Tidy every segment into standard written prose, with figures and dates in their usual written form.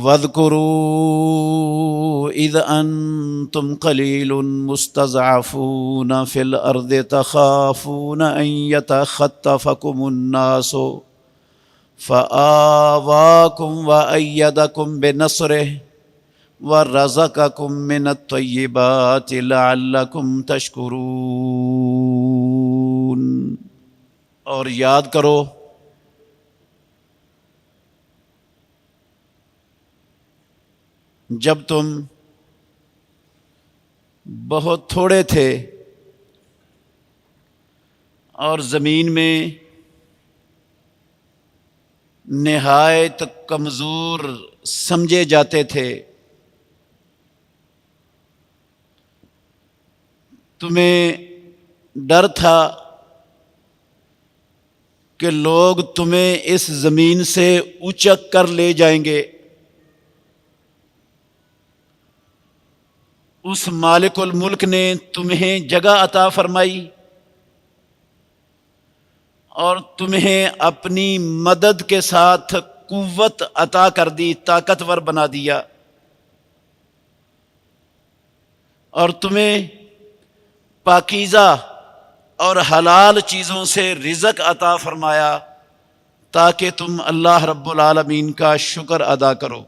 واذکروا اذ انتم قلیل مستضعفون فی الارض تخافون ان یتخطفکم الناس فآواکم وأیدکم بنصرہ وَرَزَقَكُم مِّنَ الطَّيِّبَاتِ لَعَلَّكُمْ تَشْكُرُونَ۔ اور یاد کرو جب تم بہت تھوڑے تھے اور زمین میں نہایت کمزور سمجھے جاتے تھے، تمہیں ڈر تھا کہ لوگ تمہیں اس زمین سے اچک کر لے جائیں گے۔ اس مالک الملک نے تمہیں جگہ عطا فرمائی اور تمہیں اپنی مدد کے ساتھ قوت عطا کر دی، طاقتور بنا دیا، اور تمہیں پاکیزہ اور حلال چیزوں سے رزق عطا فرمایا تاکہ تم اللہ رب العالمین کا شکر ادا کرو۔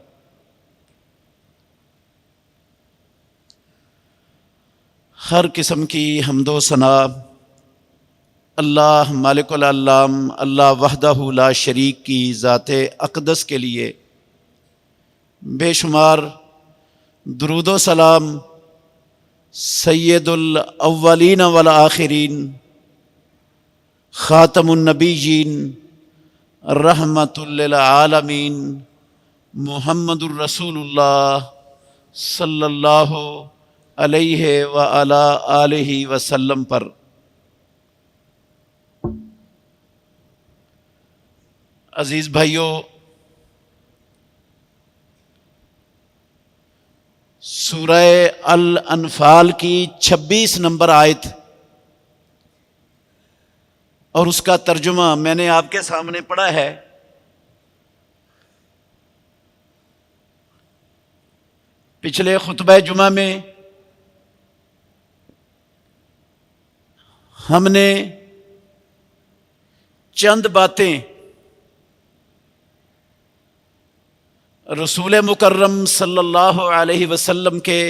ہر قسم کی حمد و ثنا اللہ مالک العلام، اللہ وحدہ لا شریک کی ذات اقدس کے لیے، بے شمار درود و سلام سید الاولین والآخرین، خاتم النبیین، رحمت للعالمین، محمد الرسول اللہ صلی اللہ علیہ وعلی آلہ وسلم پر۔ عزیز بھائیو، سورہ الانفال کی 26 نمبر آیت اور اس کا ترجمہ میں نے آپ کے سامنے پڑھا ہے۔ پچھلے خطبہ جمعہ میں ہم نے چند باتیں رسول مکرم صلی اللہ علیہ وسلم کے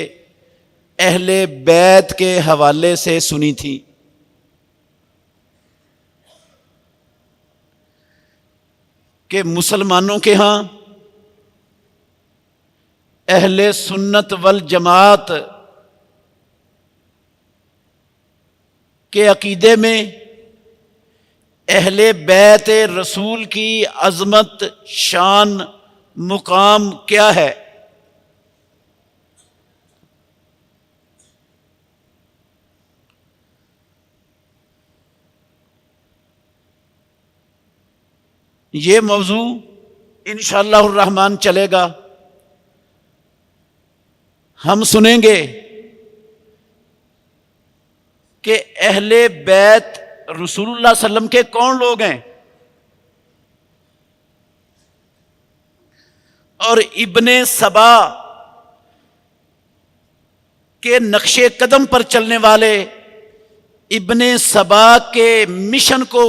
اہل بیت کے حوالے سے سنی تھی کہ مسلمانوں کے ہاں اہل سنت والجماعت کے عقیدے میں اہل بیت رسول کی عظمت، شان، مقام کیا ہے۔ یہ موضوع انشاءاللہ الرحمن چلے گا، ہم سنیں گے کہ اہل بیت رسول اللہ صلی اللہ علیہ وسلم کے کون لوگ ہیں، اور ابن سبا کے نقش قدم پر چلنے والے، ابن سبا کے مشن کو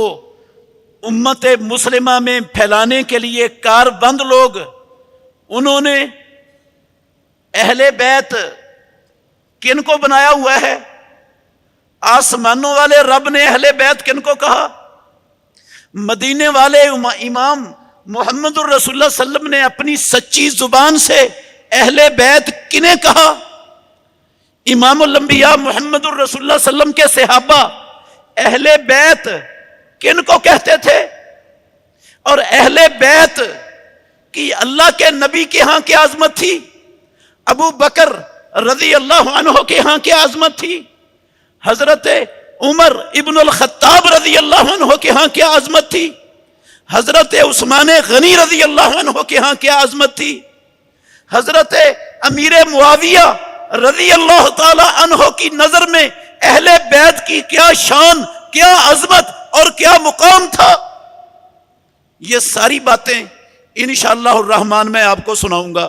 امت مسلمہ میں پھیلانے کے لیے کاربند لوگ، انہوں نے اہل بیت کن کو بنایا ہوا ہے؟ آسمانوں والے رب نے اہل بیت کن کو کہا؟ مدینے والے امام محمد الرسول اللہ صلی اللہ علیہ وسلم نے اپنی سچی زبان سے اہل بیت کنہیں کہا؟ امام الانبیاء محمد الرسول اللہ صلی اللہ علیہ وسلم کے صحابہ اہل بیت کن کو کہتے تھے؟ اور اہل بیت کی اللہ کے نبی کے ہاں کیا عظمت تھی؟ ابو بکر رضی اللہ عنہ کے ہاں کیا عظمت تھی؟ حضرت عمر ابن الخطاب رضی اللہ عنہ کے ہاں کیا عظمت تھی؟ حضرت عثمان غنی رضی اللہ عنہ کے ہاں کیا عظمت تھی؟ حضرت امیر معاویہ رضی اللہ تعالی عنہ کی نظر میں اہل بیت کی کیا شان، کیا عظمت اور کیا مقام تھا؟ یہ ساری باتیں انشاءاللہ الرحمن میں آپ کو سناؤں گا۔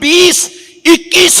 20-21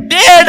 1.5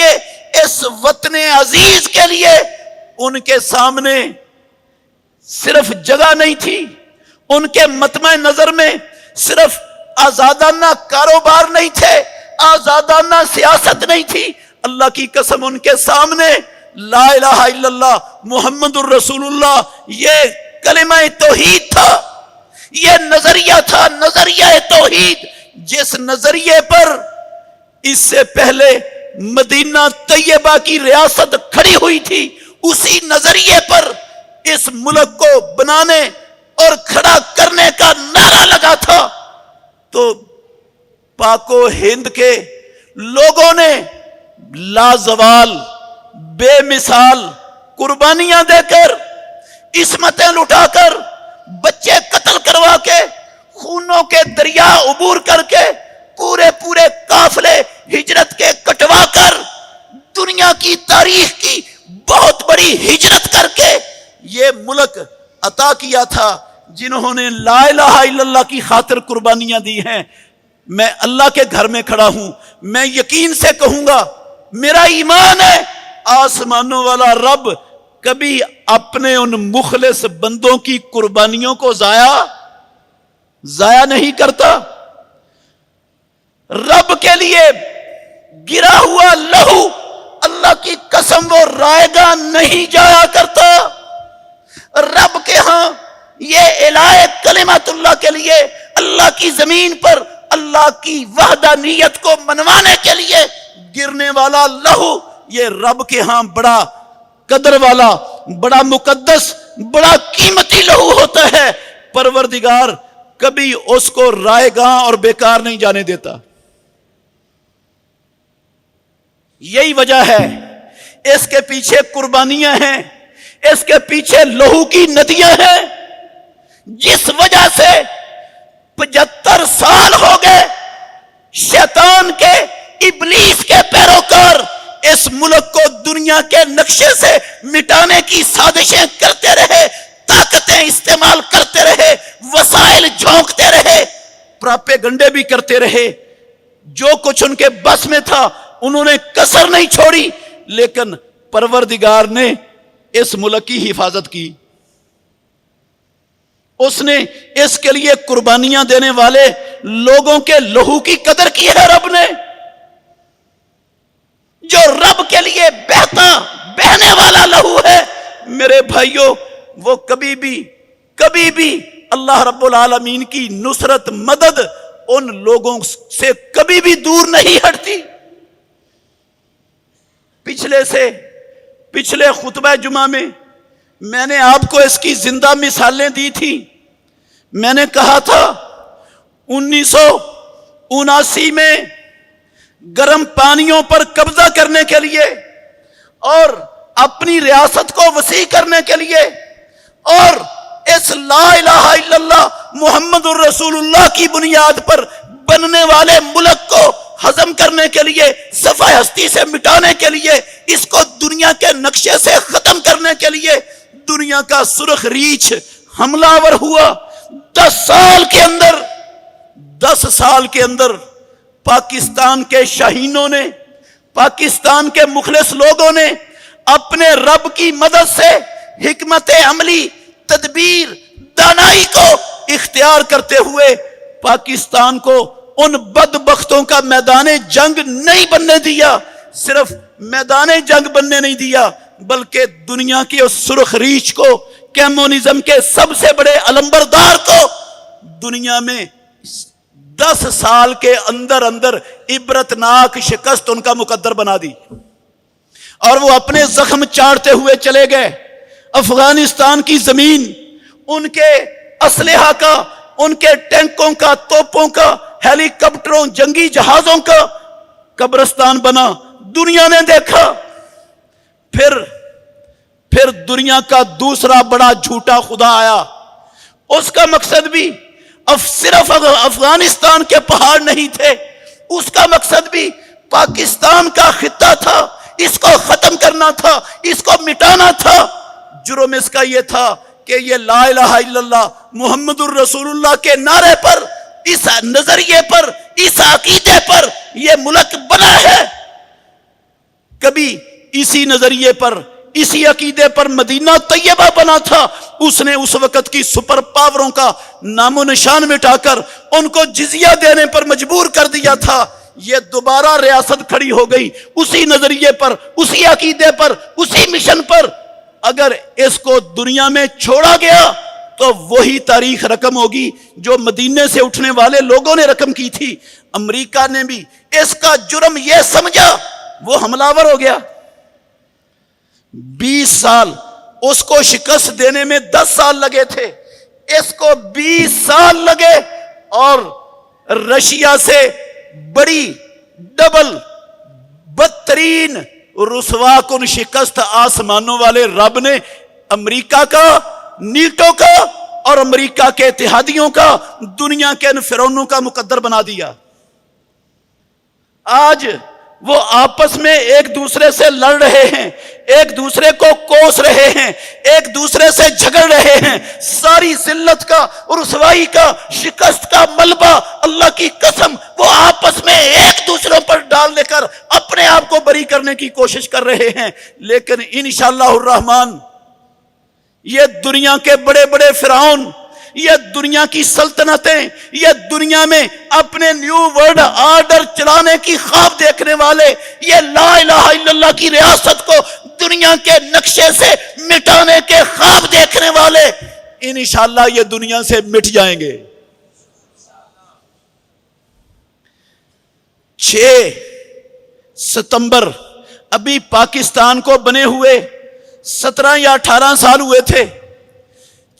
لیے، اس وطن عزیز کے لیے ان کے سامنے صرف جگہ نہیں تھی، ان کے مطمع نظر میں صرف آزادانہ کاروبار نہیں تھے، آزادانہ سیاست نہیں تھی، اللہ کی قسم ان کے سامنے لا الہ الا اللہ محمد الرسول اللہ یہ کلمہ توحید تھا، یہ نظریہ تھا، نظریہ توحید، جس نظریے پر اس سے پہلے مدینہ طیبہ کی ریاست کھڑی ہوئی تھی، اسی نظریے پر اس ملک کو بنانے اور کھڑا کرنے کا نعرہ لگا تھا۔ تو پاک و ہند کے لوگوں نے لازوال بے مثال قربانیاں دے کر، عصمتیں لٹا کر، بچے قتل کروا کے، خونوں کے دریا عبور کر کے، پورے قافلے ہجرت کے کٹوا کر، دنیا کی تاریخ کی بہت بڑی ہجرت کر کے یہ ملک عطا کیا تھا، جنہوں نے لا الہ الا اللہ کی خاطر قربانیاں دی ہیں۔ میں اللہ کے گھر میں کھڑا ہوں، میں یقین سے کہوں گا، میرا ایمان ہے آسمانوں والا رب کبھی اپنے ان مخلص بندوں کی قربانیوں کو ضائع نہیں کرتا۔ رب کے لیے گرا ہوا لہو اللہ کی قسم وہ رائے گاہ نہیں جایا کرتا۔ رب کے ہاں یہ الہ کلمت اللہ کے لیے، اللہ کی زمین پر اللہ کی وحدانیت کو منوانے کے لیے گرنے والا لہو، یہ رب کے ہاں بڑا قدر والا، بڑا مقدس، بڑا قیمتی لہو ہوتا ہے۔ پروردگار کبھی اس کو رائے گاہ اور بیکار نہیں جانے دیتا۔ یہی وجہ ہے اس کے پیچھے قربانیاں ہیں، اس کے پیچھے لہو کی ندیاں ہیں، جس وجہ سے 75 سال ہو گئے شیطان کے، ابلیس کے پیروکار اس ملک کو دنیا کے نقشے سے مٹانے کی سازشیں کرتے رہے، طاقتیں استعمال کرتے رہے، وسائل جھونکتے رہے، پراپیگنڈے بھی کرتے رہے، جو کچھ ان کے بس میں تھا انہوں نے کسر نہیں چھوڑی، لیکن پروردگار نے اس ملک کی حفاظت کی۔ اس نے اس کے لیے قربانیاں دینے والے لوگوں کے لہو کی قدر کی ہے رب نے۔ جو رب کے لیے بہنے والا لہو ہے میرے بھائیوں، وہ کبھی بھی اللہ رب العالمین کی نصرت، مدد ان لوگوں سے کبھی بھی دور نہیں ہٹتی۔ پچھلے خطبہ جمعہ میں نے آپ کو اس کی زندہ مثالیں دی تھی۔ میں نے کہا تھا 1979 میں گرم پانیوں پر قبضہ کرنے کے لیے اور اپنی ریاست کو وسیع کرنے کے لیے اور اس لا الہ الا اللہ محمد الرسول اللہ کی بنیاد پر بننے والے ملک کو ہضم کرنے کے لیے، صفحہ ہستی سے مٹانے کے لیے، اس کو دنیا کے نقشے سے ختم کرنے کے لیے دنیا کا سرخ ریچھ حملہ آور ہوا۔ 10 سال کے اندر پاکستان کے شاہینوں نے، پاکستان کے مخلص لوگوں نے اپنے رب کی مدد سے حکمت عملی، تدبیر، دانائی کو اختیار کرتے ہوئے پاکستان کو ان بدبختوں کا میدان جنگ نہیں بننے دیا، صرف میدان جنگ بننے نہیں دیا، بلکہ دنیا کی اس سرخ ریچھ کو، کمیونزم کے سب سے بڑے علمبردار کو دنیا میں 10 سال کے اندر عبرتناک شکست ان کا مقدر بنا دی، اور وہ اپنے زخم چاڑتے ہوئے چلے گئے۔ افغانستان کی زمین ان کے اسلحہ کا، ان کے ٹینکوں کا، توپوں کا، ہیلی کاپٹروں، جنگی جہازوں کا قبرستان بنا۔ دنیا نے دیکھا۔ پھر دنیا کا دوسرا بڑا جھوٹا خدا آیا، اس کا مقصد بھی صرف افغانستان کے پہاڑ نہیں تھے، اس کا مقصد بھی پاکستان کا خطہ تھا، اس کو ختم کرنا تھا، اس کو مٹانا تھا۔ جرم اس کا یہ تھا کہ یہ لا الہ الا اللہ محمد الرسول اللہ کے نعرے پر، اس نظریے پر، اس عقیدے پر یہ ملک بنا ہے۔ کبھی اسی نظریے پر، اسی عقیدے پر مدینہ طیبہ بنا تھا، اس نے اس وقت کی سپر پاوروں کا نام و نشان مٹا کر ان کو جزیہ دینے پر مجبور کر دیا تھا۔ یہ دوبارہ ریاست کھڑی ہو گئی اسی نظریے پر، اسی عقیدے پر، اسی مشن پر۔ اگر اس کو دنیا میں چھوڑا گیا تو وہی تاریخ رقم ہوگی جو مدینے سے اٹھنے والے لوگوں نے رقم کی تھی۔ امریکہ نے بھی اس کا جرم یہ سمجھا، وہ حملہ آور ہو گیا۔ 20 سال اس کو شکست دینے میں 10 سال لگے تھے، اس کو 20 سال لگے، اور رشیا سے بڑی ڈبل بدترین رسوا کن شکست آسمانوں والے رب نے امریکہ کا، نیٹو کا اور امریکہ کے اتحادیوں کا، دنیا کے ان فرعونوں کا مقدر بنا دیا۔ آج وہ آپس میں ایک دوسرے سے لڑ رہے ہیں، ایک دوسرے کو کوس رہے ہیں، ایک دوسرے سے جھگڑ رہے ہیں۔ ساری ذلت کا، رسوائی کا، شکست کا ملبہ اللہ کی قسم وہ آپس میں ایک دوسروں پر ڈال لے کر اپنے آپ کو بری کرنے کی کوشش کر رہے ہیں۔ لیکن انشاءاللہ الرحمن یہ دنیا کے بڑے بڑے فرعون، یہ دنیا کی سلطنتیں، یہ دنیا میں اپنے نیو ورلڈ آرڈر چلانے کی خواب دیکھنے والے، یہ لا الہ الا اللہ کی ریاست کو دنیا کے نقشے سے مٹانے کے خواب دیکھنے والے، انشاءاللہ یہ دنیا سے مٹ جائیں گے۔ 6 ستمبر ابھی پاکستان کو بنے ہوئے 17 یا 18 سال ہوئے تھے۔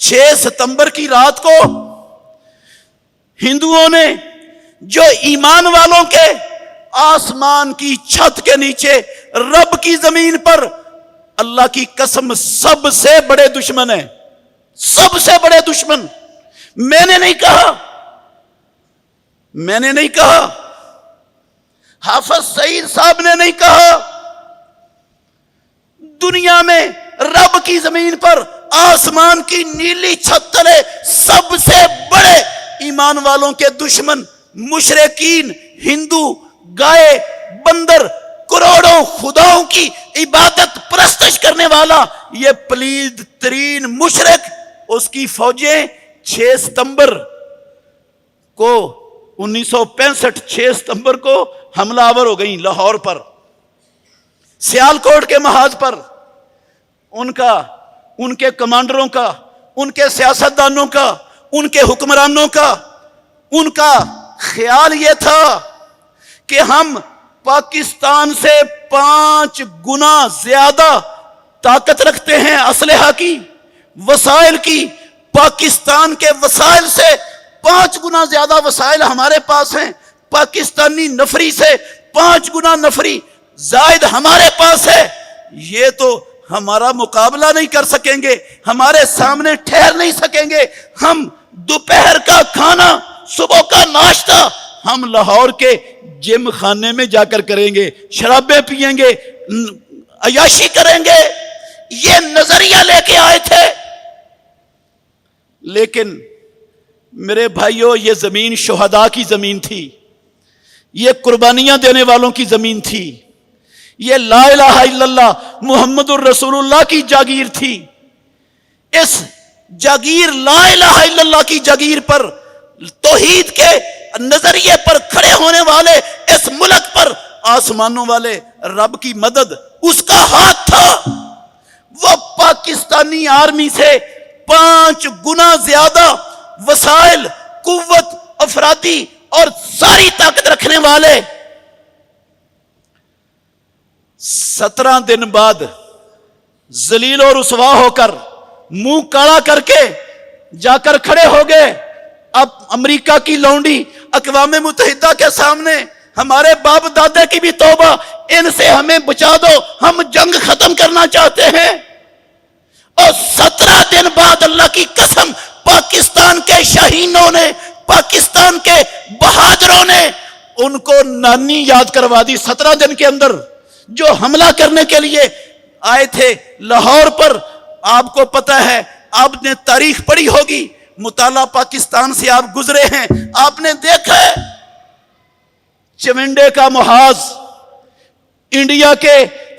6 ستمبر کی رات کو ہندوؤں نے جو ایمان والوں کے آسمان کی چھت کے نیچے رب کی زمین پر، اللہ کی قسم سب سے بڑے دشمن ہیں، سب سے بڑے دشمن، میں نے نہیں کہا، حافظ سعید صاحب نے نہیں کہا، دنیا میں رب کی زمین پر آسمان کی نیلی چھت تلے سب سے بڑے ایمان والوں کے دشمن مشرکین، ہندو، گائے، بندر، کروڑوں خداؤں کی عبادت پرستش کرنے والا یہ پلید ترین مشرک، اس کی فوجیں 6 ستمبر کو 1965 6 ستمبر کو حملہ آور ہو گئیں لاہور پر، سیالکوٹ کے محاذ پر۔ ان کے کمانڈروں کا، ان کے سیاستدانوں کا، ان کے حکمرانوں کا، ان کا خیال یہ تھا کہ ہم پاکستان سے 5 گنا زیادہ طاقت رکھتے ہیں اسلحہ کی، وسائل کی، پاکستان کے وسائل سے 5 گنا زیادہ وسائل ہمارے پاس ہیں، پاکستانی نفری سے 5 گنا نفری زائد ہمارے پاس ہے، یہ تو ہمارا مقابلہ نہیں کر سکیں گے، ہمارے سامنے ٹھہر نہیں سکیں گے۔ ہم دوپہر کا کھانا، صبح کا ناشتہ ہم لاہور کے جم خانے میں جا کر کریں گے، شرابیں پیئیں گے، عیاشی کریں گے، یہ نظریہ لے کے آئے تھے۔ لیکن میرے بھائیوں، یہ زمین شہداء کی زمین تھی، یہ قربانیاں دینے والوں کی زمین تھی، یہ لا الہ الا اللہ محمد الرسول اللہ کی جاگیر تھی۔ اس جاگیر، لا الہ الا اللہ کی جاگیر پر، توحید کے نظریے پر کھڑے ہونے والے اس ملک پر آسمانوں والے رب کی مدد اس کا ہاتھ تھا۔ وہ پاکستانی آرمی سے 5 گنا زیادہ وسائل، قوت، افرادی اور ساری طاقت رکھنے والے 17 دن بعد ذلیل و رسوا ہو کر، منہ کالا کر کے جا کر کھڑے ہو گئے۔ اب امریکہ کی لونڈی اقوام متحدہ کے سامنے، ہمارے باپ دادے کی بھی توبہ، ان سے ہمیں بچا دو، ہم جنگ ختم کرنا چاہتے ہیں۔ اور 17 دن بعد اللہ کی قسم پاکستان کے شاہینوں نے، پاکستان کے بہادروں نے ان کو نانی یاد کروا دی۔ 17 دن کے اندر جو حملہ کرنے کے لیے آئے تھے لاہور پر، آپ کو پتہ ہے، آپ نے تاریخ پڑھی ہوگی، مطالعہ پاکستان سے آپ گزرے ہیں، آپ نے دیکھا ہے چونڈے کا محاذ، انڈیا کے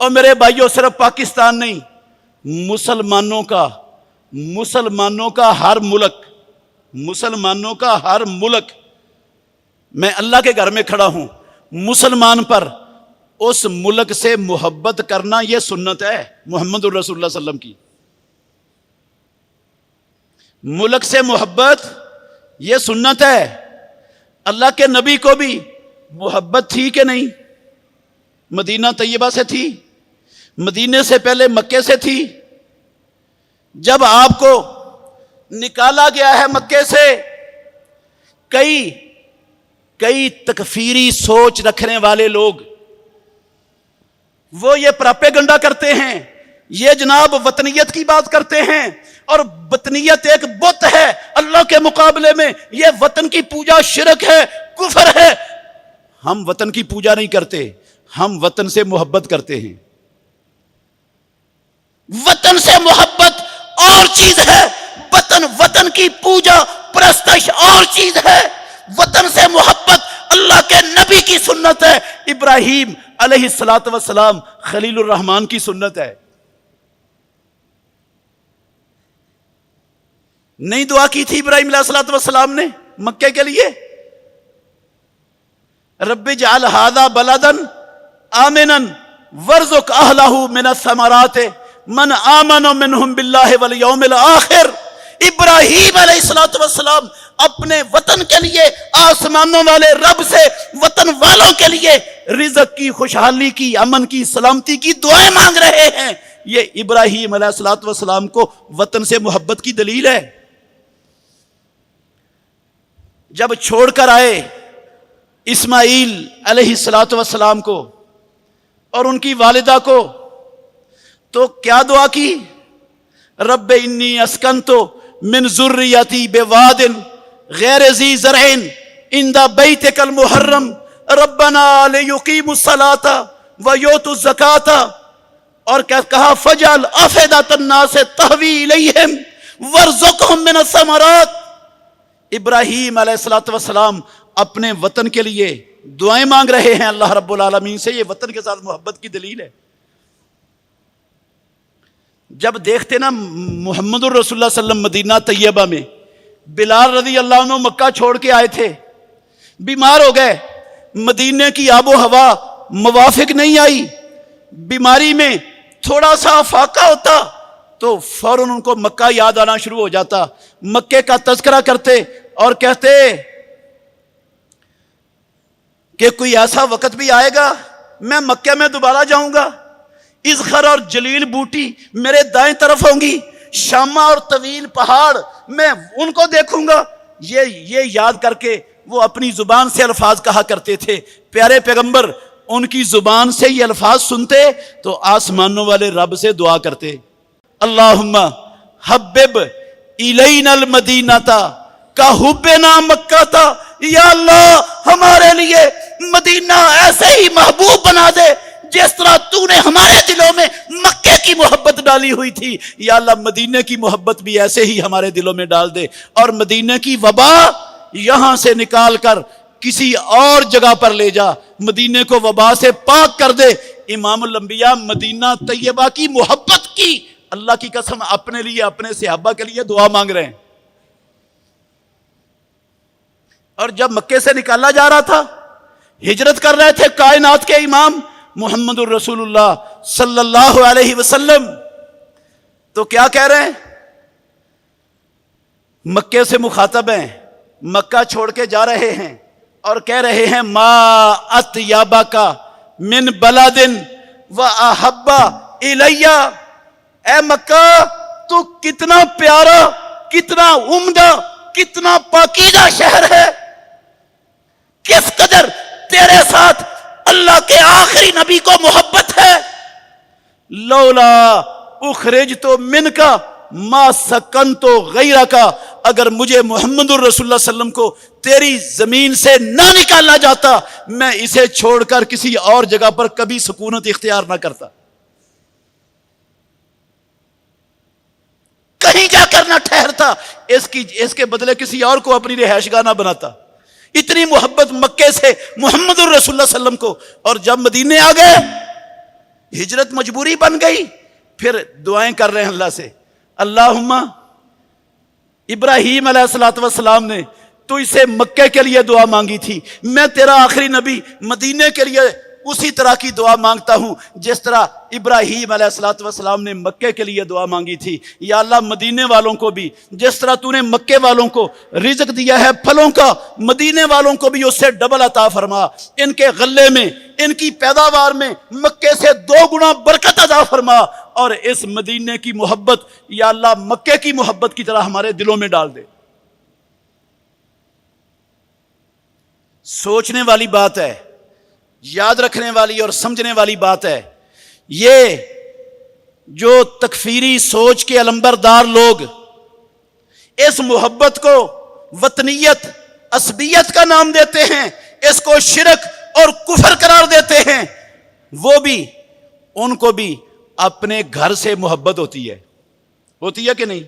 اور میرے بھائیوں صرف پاکستان نہیں، مسلمانوں کا ہر ملک، میں اللہ کے گھر میں کھڑا ہوں، مسلمان پر اس ملک سے محبت کرنا یہ سنت ہے محمد الرسول اللہ صلی اللہ علیہ وسلم کی۔ ملک سے محبت یہ سنت ہے۔ اللہ کے نبی کو بھی محبت تھی کہ نہیں؟ مدینہ طیبہ سے تھی، مدینے سے پہلے مکے سے تھی۔ جب آپ کو نکالا گیا ہے مکے سے، کئی تکفیری سوچ رکھنے والے لوگ وہ یہ پراپیگنڈا کرتے ہیں، یہ جناب وطنیت کی بات کرتے ہیں، اور وطنیت ایک بت ہے اللہ کے مقابلے میں، یہ وطن کی پوجا شرک ہے، کفر ہے۔ ہم وطن کی پوجا نہیں کرتے، ہم وطن سے محبت کرتے ہیں۔ وطن سے محبت اور چیز ہے، وطن کی پوجا پرستش اور چیز ہے۔ وطن سے محبت اللہ کے نبی کی سنت ہے، ابراہیم علیہ السلام خلیل الرحمن کی سنت ہے۔ نہیں دعا کی تھی ابراہیم علیہ السلام نے مکے کے لیے؟ رب اجعل ھذا بلدا آمنا وارزق اہلہ من الثمرات من آمن منہم باللہ والیوم الآخر۔ ابراہیم علیہ السلام اپنے وطن کے لیے، آسمانوں والے رب سے وطن والوں کے لیے رزق کی، خوشحالی کی، امن کی، سلامتی کی دعائیں مانگ رہے ہیں۔ یہ ابراہیم علیہ السلام کو وطن سے محبت کی دلیل ہے۔ جب چھوڑ کر آئے اسماعیل علیہ السلام کو اور ان کی والدہ کو، تو کیا دعا کی؟ رب انی اسکنت من ذریتی بواد غیر ذی زرع عند بیتک المحرم ربنا لیقیموا الصلاۃ ویؤتوا الزکاۃ، اور کہا فجعل افئدۃ الناس تہوی الیہم وارزقہم من الثمرات۔ ابراہیم علیہ السلام اپنے وطن کے لیے دعائیں مانگ رہے ہیں اللہ رب العالمین سے، یہ وطن کے ساتھ محبت کی دلیل ہے۔ جب دیکھتے نا محمد الرسول اللہ صلی اللہ علیہ وسلم مدینہ طیبہ میں، بلال رضی اللہ عنہ مکہ چھوڑ کے آئے تھے، بیمار ہو گئے، مدینے کی آب و ہوا موافق نہیں آئی، بیماری میں تھوڑا سا افاقہ ہوتا تو فوراً ان کو مکہ یاد آنا شروع ہو جاتا، مکے کا تذکرہ کرتے اور کہتے کہ کوئی ایسا وقت بھی آئے گا میں مکے میں دوبارہ جاؤں گا، اذخر اور جلیل بوٹی میرے دائیں طرف ہوں گی، شامہ اور طویل پہاڑ میں ان کو دیکھوں گا۔ یہ یاد کر کے وہ اپنی زبان سے الفاظ کہا کرتے تھے۔ پیارے پیغمبر ان کی زبان سے یہ الفاظ سنتے تو آسمانوں والے رب سے دعا کرتے، اللہم حبب الینا المدینہ کا حبنا مکہ تھا، یا اللہ ہمارے لیے مدینہ ایسے ہی محبوب بنا دے جس طرح تو نے ہمارے دلوں میں مکے کی محبت ڈالی ہوئی تھی، یا اللہ مدینے کی محبت بھی ایسے ہی ہمارے دلوں میں ڈال دے، اور مدینے کی وبا یہاں سے نکال کر کسی اور جگہ پر لے جا، مدینے کو وبا سے پاک کر دے۔ امام الانبیاء مدینہ طیبہ کی محبت کی، اللہ کی قسم اپنے لیے، اپنے صحابہ کے لیے دعا مانگ رہے ہیں۔ اور جب مکے سے نکالا جا رہا تھا، ہجرت کر رہے تھے کائنات کے امام محمد الرسول اللہ صلی اللہ علیہ وسلم، تو کیا کہہ رہے ہیں؟ مکے سے مخاطب ہیں، مکہ چھوڑ کے جا رہے ہیں اور کہہ رہے ہیں ما اطیبک من بلد واحب الی، اے مکہ تو کتنا پیارا، کتنا عمدہ، کتنا پاکیزہ شہر ہے، کس قدر تیرے ساتھ اللہ کے آخری نبی کو محبت ہے۔ لولا اخرجت منک ما سکنت غیرک، اگر مجھے محمد الرسول اللہ صلی اللہ علیہ وسلم کو تیری زمین سے نہ نکالا جاتا، میں اسے چھوڑ کر کسی اور جگہ پر کبھی سکونت اختیار نہ کرتا، کہیں جا کر نہ ٹھہرتا، اس کے بدلے کسی اور کو اپنی رہائش گاہ نہ بناتا۔ اتنی محبت مکے سے محمد الرسول اللہ صلی اللہ علیہ وسلم کو، اور جب مدینے آ گئے ہجرت مجبوری بن گئی، پھر دعائیں کر رہے ہیں اللہ سے، اللہم ابراہیم علیہ السلام نے تو اسے مکے کے لیے دعا مانگی تھی، میں تیرا آخری نبی مدینے کے لیے اسی طرح کی دعا مانگتا ہوں جس طرح ابراہیم علیہ السلام نے مکے کے لیے دعا مانگی تھی۔ یا اللہ مدینے والوں کو بھی جس طرح تو نے مکے والوں کو رزق دیا ہے پھلوں کا، مدینے والوں کو بھی اس سے ڈبل عطا فرما، ان کے غلے میں، ان کی پیداوار میں مکے سے 2 گنا برکت عطا فرما، اور اس مدینے کی محبت یا اللہ مکے کی محبت کی طرح ہمارے دلوں میں ڈال دے۔ سوچنے والی بات ہے، یاد رکھنے والی اور سمجھنے والی بات ہے، یہ جو تکفیری سوچ کے علمبردار لوگ اس محبت کو وطنیت، عصبیت کا نام دیتے ہیں، اس کو شرک اور کفر قرار دیتے ہیں، وہ بھی، ان کو بھی اپنے گھر سے محبت ہوتی ہے کہ نہیں؟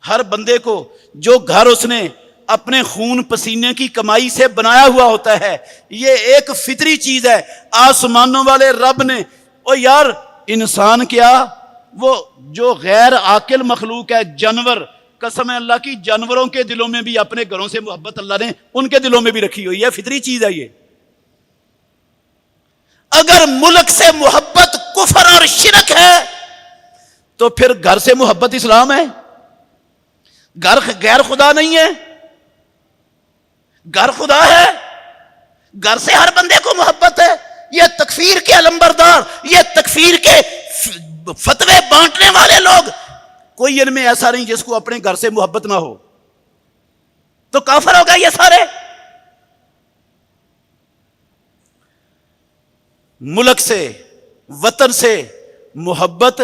ہر بندے کو جو گھر اس نے اپنے خون پسینے کی کمائی سے بنایا ہوا ہوتا ہے، یہ ایک فطری چیز ہے۔ آسمانوں والے رب نے، او یار انسان کیا، وہ جو غیر عاقل مخلوق ہے، جانور، قسم ہے اللہ کی، جانوروں کے دلوں میں بھی اپنے گھروں سے محبت اللہ نے ان کے دلوں میں بھی رکھی ہوئی ہے، فطری چیز ہے یہ۔ اگر ملک سے محبت کفر اور شرک ہے تو پھر گھر سے محبت اسلام ہے؟ گھر غیر خدا نہیں ہے، گھر خدا ہے، گھر سے ہر بندے کو محبت ہے۔ یہ تکفیر کے علمبردار، یہ تکفیر کے فتوے بانٹنے والے لوگ، کوئی ان میں ایسا نہیں جس کو اپنے گھر سے محبت نہ ہو، تو کافر ہو گئے یہ سارے۔ ملک سے، وطن سے محبت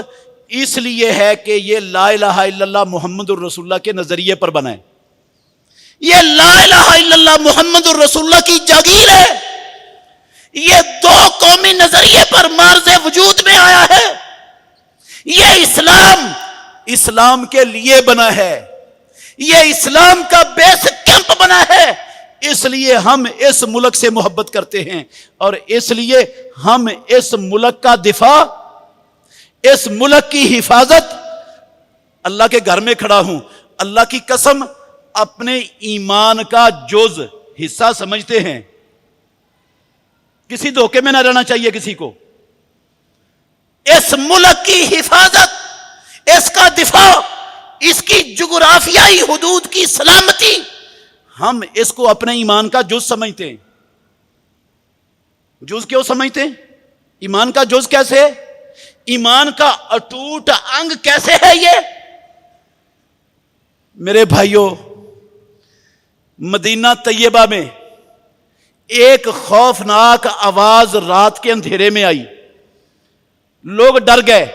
اس لیے ہے کہ یہ لا الہ الا اللہ محمد الرسول اللہ کے نظریے پر بنا ہے۔ یہ لا الہ الا اللہ محمد الرسول اللہ کی جاگیر ہے، یہ 2 قومی نظریے پر مارز وجود میں آیا ہے۔ یہ اسلام کے لیے بنا ہے، یہ اسلام کا بیس کیمپ بنا ہے، اس لیے ہم اس ملک سے محبت کرتے ہیں، اور اس لیے ہم اس ملک کا دفاع، اس ملک کی حفاظت، اللہ کے گھر میں کھڑا ہوں، اللہ کی قسم اپنے ایمان کا جز حصہ سمجھتے ہیں۔ کسی دھوکے میں نہ رہنا چاہیے کسی کو۔ اس ملک کی حفاظت، اس کا دفاع، اس کی جغرافیائی حدود کی سلامتی، ہم اس کو اپنے ایمان کا جز سمجھتے ہیں۔ جز کیوں سمجھتے ہیں؟ ایمان کا جز کیسے ہے؟ ایمان کا اٹوٹ انگ کیسے ہے یہ؟ میرے بھائیوں، مدینہ طیبہ میں ایک خوفناک آواز رات کے اندھیرے میں آئی، لوگ ڈر گئے،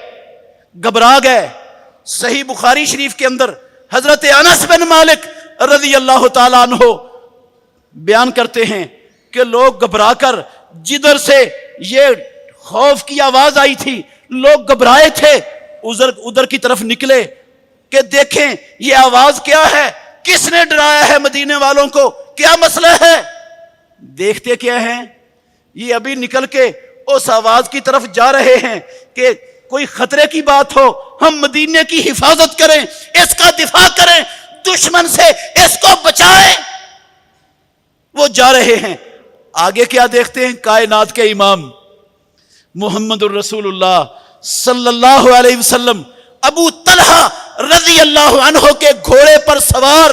گھبرا گئے۔ صحیح بخاری شریف کے اندر حضرت انس بن مالک رضی اللہ تعالیٰ عنہ بیان کرتے ہیں کہ لوگ گھبرا کر، جدھر سے یہ خوف کی آواز آئی تھی، لوگ گھبرائے تھے، ادھر کی طرف نکلے کہ دیکھیں یہ آواز کیا ہے، کس نے ڈرایا ہے مدینے والوں کو، کیا مسئلہ ہے؟ دیکھتے کیا ہیں، یہ ابھی نکل کے اس آواز کی طرف جا رہے ہیں کہ کوئی خطرے کی بات ہو، ہم مدینے کی حفاظت کریں، اس کا دفاع کریں، دشمن سے اس کو بچائیں۔ وہ جا رہے ہیں، آگے کیا دیکھتے ہیں؟ کائنات کے امام محمد الرسول اللہ صلی اللہ علیہ وسلم ابو طلحہ رضی اللہ عنہ کے گھوڑے پر سوار،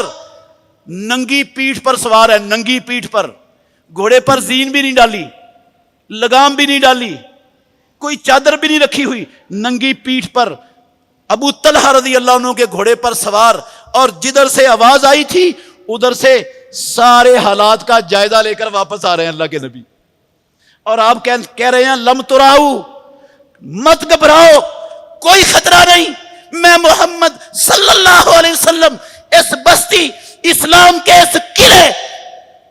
ننگی پیٹھ پر سوار ہے، ننگی پیٹھ پر، گھوڑے پر زین بھی نہیں ڈالی، لگام بھی نہیں ڈالی، کوئی چادر بھی نہیں رکھی ہوئی، ننگی پیٹھ پر ابو طلحہ رضی اللہ عنہ کے گھوڑے پر سوار، اور جدھر سے آواز آئی تھی ادھر سے سارے حالات کا جائزہ لے کر واپس آ رہے ہیں اللہ کے نبی، اور آپ کہہ رہے ہیں لم تراؤ، مت گھبراؤ، کوئی خطرہ نہیں، میں محمد صلی اللہ علیہ وسلم اس بستی اسلام کے اس قلعے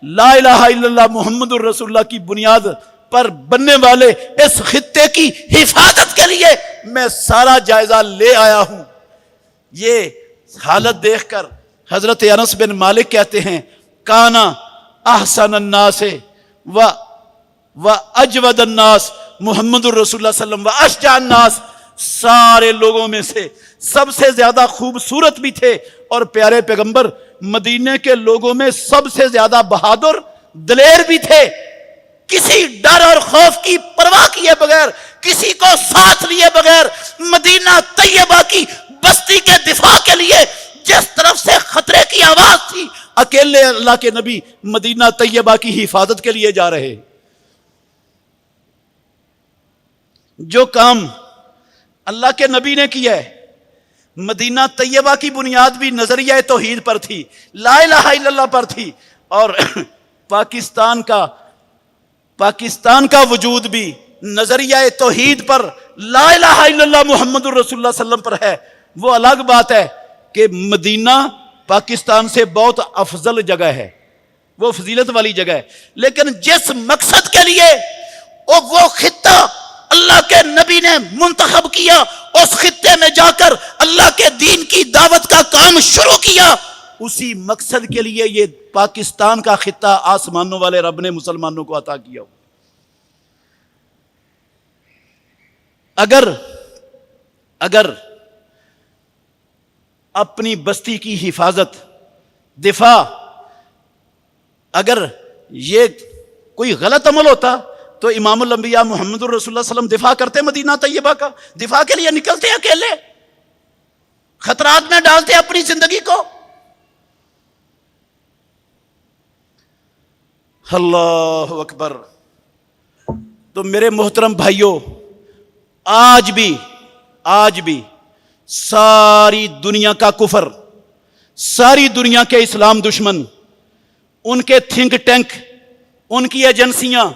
لا الہ الا اللہ محمد الرسول اللہ کی بنیاد پر بننے والے اس خطے کی حفاظت کے لیے میں سارا جائزہ لے آیا ہوں۔ یہ حالت دیکھ کر حضرت انس بن مالک کہتے ہیں کانا احسن الناس و اجود الناس محمد الرسول اللہ صلی اللہ علیہ وسلم و اشجع الناس، سارے لوگوں میں سے سب سے زیادہ خوبصورت بھی تھے، اور پیارے پیغمبر مدینے کے لوگوں میں سب سے زیادہ بہادر دلیر بھی تھے۔ کسی ڈر اور خوف کی پرواہ کیے بغیر، کسی کو ساتھ لیے بغیر، مدینہ طیبہ کی بستی کے دفاع کے لیے جس طرف سے خطرے کی آواز تھی، اکیلے اللہ کے نبی مدینہ طیبہ کی حفاظت کے لیے جا رہے۔ جو کام اللہ کے نبی نے کیا ہے، مدینہ طیبہ کی بنیاد بھی نظریہ توحید پر تھی، لا الہ الا اللہ پر تھی، اور پاکستان کا وجود بھی نظریہ توحید پر، لا الہ الا اللہ محمد الرسول اللہ صلی اللہ علیہ وسلم پر ہے۔ وہ الگ بات ہے کہ مدینہ پاکستان سے بہت افضل جگہ ہے، وہ فضیلت والی جگہ ہے، لیکن جس مقصد کے لیے وہ خطہ اللہ کے نبی نے منتخب کیا، اس خطے میں جا کر اللہ کے دین کی دعوت کا کام شروع کیا، اسی مقصد کے لیے یہ پاکستان کا خطہ آسمانوں والے رب نے مسلمانوں کو عطا کیا۔ اگر اپنی بستی کی حفاظت، دفاع، اگر یہ کوئی غلط عمل ہوتا تو امام الانبیاء محمد الرسول اللہ صلی اللہ علیہ وسلم دفاع کرتے مدینہ طیبہ کا، دفاع کے لیے نکلتے اکیلے، خطرات میں ڈالتے اپنی زندگی کو۔ اللہ اکبر۔ تو میرے محترم بھائیوں، آج بھی ساری دنیا کا کفر، ساری دنیا کے اسلام دشمن، ان کے تھنک ٹینک، ان کی ایجنسیاں،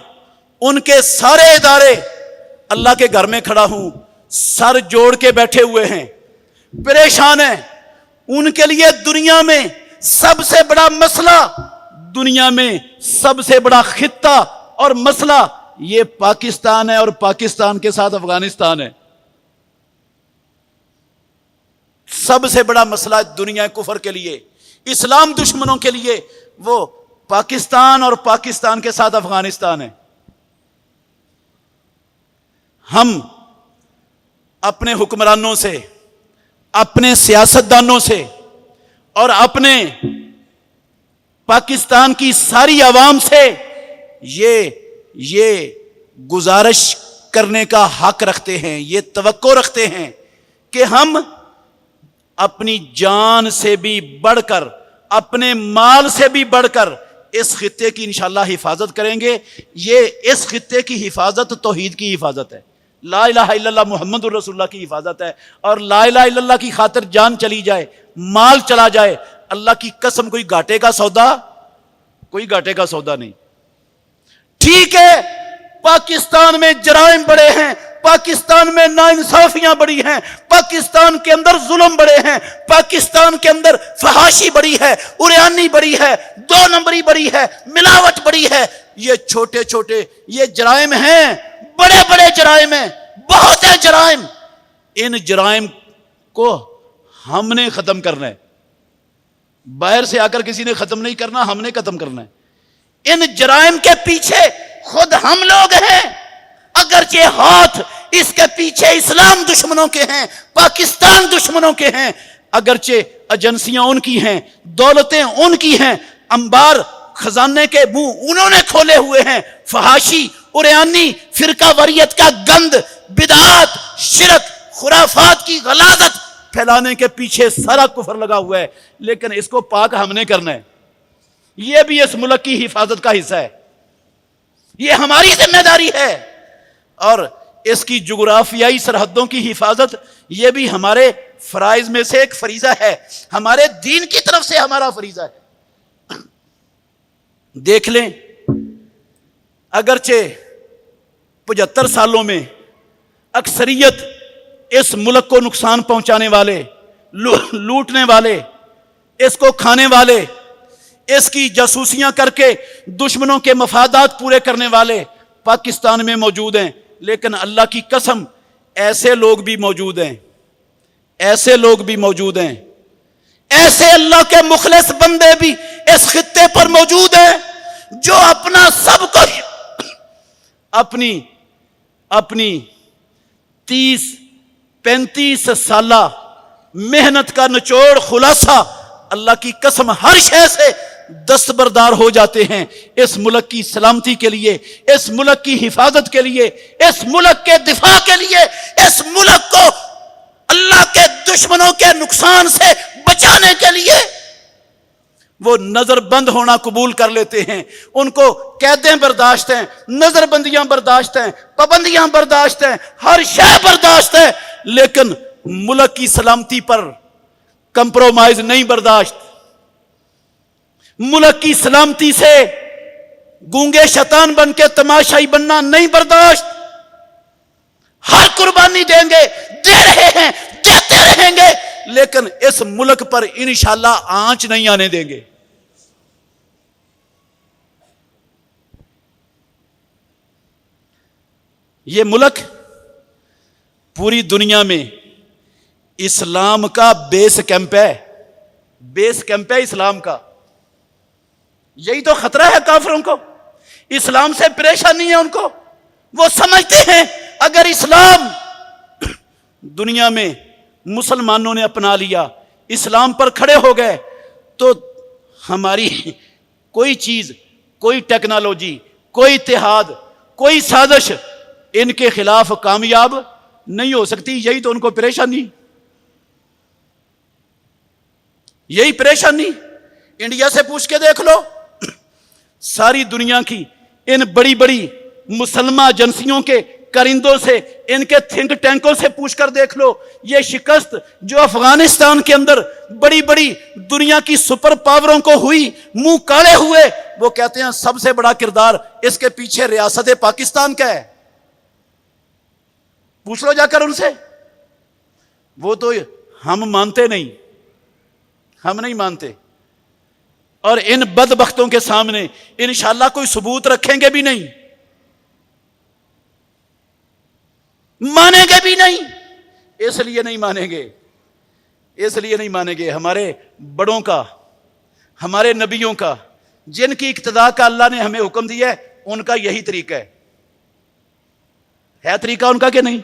ان کے سارے ادارے اللہ کے گھر میں کھڑا ہوں، سر جوڑ کے بیٹھے ہوئے ہیں، پریشان ہیں۔ ان کے لیے دنیا میں سب سے بڑا مسئلہ، دنیا میں سب سے بڑا خطہ اور مسئلہ یہ پاکستان ہے، اور پاکستان کے ساتھ افغانستان ہے۔ سب سے بڑا مسئلہ دنیا کفر کے لیے، اسلام دشمنوں کے لیے وہ پاکستان اور پاکستان کے ساتھ افغانستان ہے۔ ہم اپنے حکمرانوں سے، اپنے سیاستدانوں سے اور اپنے پاکستان کی ساری عوام سے یہ گزارش کرنے کا حق رکھتے ہیں، یہ توقع رکھتے ہیں کہ ہم اپنی جان سے بھی بڑھ کر، اپنے مال سے بھی بڑھ کر اس خطے کی انشاءاللہ حفاظت کریں گے۔ یہ اس خطے کی حفاظت توحید کی حفاظت ہے، لا الہ الا اللہ محمد الرسول اللہ کی حفاظت ہے، اور لا الہ الا اللہ کی خاطر جان چلی جائے، مال چلا جائے، اللہ کی قسم کوئی گھاٹے کا سودا نہیں۔ ٹھیک ہے، پاکستان میں جرائم بڑے ہیں، پاکستان میں ناانصافیاں بڑی ہیں، پاکستان کے اندر ظلم بڑے ہیں، پاکستان کے اندر فحاشی بڑی ہے، عریانی بڑی ہے، دو نمبری بڑی ہے، ملاوٹ بڑی ہے۔ یہ چھوٹے چھوٹے یہ جرائم ہیں، بڑے بڑے جرائم ہیں، بہت ہے جرائم۔ ان جرائم کو ہم نے ختم کرنا ہے، باہر سے آ کر کسی نے ختم نہیں کرنا، ہم نے ختم کرنا ہے۔ ان جرائم کے پیچھے خود ہم لوگ ہیں، اگرچہ ہاتھ اس کے پیچھے اسلام دشمنوں کے ہیں، پاکستان دشمنوں کے ہیں، اگرچہ ایجنسیاں ان کی ہیں، دولتیں ان کی ہیں، انبار خزانے کے منہ انہوں نے کھولے ہوئے ہیں، فحاشی، عریانی، فرقہ واریت کا گند، بدعات، شرک، خرافات کی غلاظت پھیلانے کے پیچھے سارا کفر لگا ہوا ہے، لیکن اس کو پاک ہم نے کرنا ہے۔ یہ بھی اس ملک کی حفاظت کا حصہ ہے، یہ ہماری ذمہ داری ہے، اور اس کی جغرافیائی سرحدوں کی حفاظت یہ بھی ہمارے فرائض میں سے ایک فریضہ ہے، ہمارے دین کی طرف سے ہمارا فریضہ ہے۔ دیکھ لیں، اگرچہ 75 سالوں میں اکثریت اس ملک کو نقصان پہنچانے والے، لوٹنے والے، اس کو کھانے والے، اس کی جاسوسیاں کر کے دشمنوں کے مفادات پورے کرنے والے پاکستان میں موجود ہیں، لیکن اللہ کی قسم ایسے لوگ بھی موجود ہیں، ایسے لوگ بھی موجود ہیں، ایسے اللہ کے مخلص بندے بھی اس خطے پر موجود ہیں جو اپنا سب کچھ، اپنی اپنی 30-35 سالہ محنت کا نچوڑ خلاصہ اللہ کی قسم ہر شے سے دستبردار ہو جاتے ہیں اس ملک کی سلامتی کے لیے، اس ملک کی حفاظت کے لیے، اس ملک کے دفاع کے لیے، اس ملک کو اللہ کے دشمنوں کے نقصان سے بچانے کے لیے وہ نظر بند ہونا قبول کر لیتے ہیں۔ ان کو قیدیں برداشت ہیں، نظر بندیاں برداشت ہیں، پابندیاں برداشت ہیں، ہر شے برداشت ہے، لیکن ملک کی سلامتی پر کمپرومائز نہیں برداشت۔ ملک کی سلامتی سے گونگے شیطان بن کے تماشائی بننا نہیں برداشت۔ ہر قربانی دیں گے، دے رہے ہیں، دیتے رہیں گے، لیکن اس ملک پر انشاءاللہ آنچ نہیں آنے دیں گے۔ یہ ملک پوری دنیا میں اسلام کا بیس کیمپ ہے، بیس کیمپ ہے اسلام کا۔ یہی تو خطرہ ہے کافروں کو، اسلام سے پریشانی ہے ان کو۔ وہ سمجھتے ہیں اگر اسلام دنیا میں مسلمانوں نے اپنا لیا، اسلام پر کھڑے ہو گئے، تو ہماری کوئی چیز، کوئی ٹیکنالوجی، کوئی اتحاد، کوئی سازش ان کے خلاف کامیاب نہیں ہو سکتی۔ یہی تو ان کو پریشانی، یہی پریشانی۔ انڈیا سے پوچھ کے دیکھ لو، ساری دنیا کی ان بڑی بڑی مسلمہ ایجنسیوں کے کرندوں سے، ان کے تھنک ٹینکوں سے پوچھ کر دیکھ لو، یہ شکست جو افغانستان کے اندر بڑی بڑی دنیا کی سپر پاوروں کو ہوئی، منہ کالے ہوئے، وہ کہتے ہیں سب سے بڑا کردار اس کے پیچھے ریاست پاکستان کا ہے۔ پوچھ لو جا کر ان سے، وہ تو ہم مانتے نہیں، ہم نہیں مانتے، اور ان بدبختوں کے سامنے انشاءاللہ کوئی ثبوت رکھیں گے بھی نہیں، مانیں گے بھی نہیں۔ اس لیے نہیں مانیں گے، اس لیے نہیں مانیں گے، ہمارے بڑوں کا، ہمارے نبیوں کا، جن کی اقتداء کا اللہ نے ہمیں حکم دیا ہے، ان کا یہی طریقہ ہے طریقہ ان کا کہ نہیں؟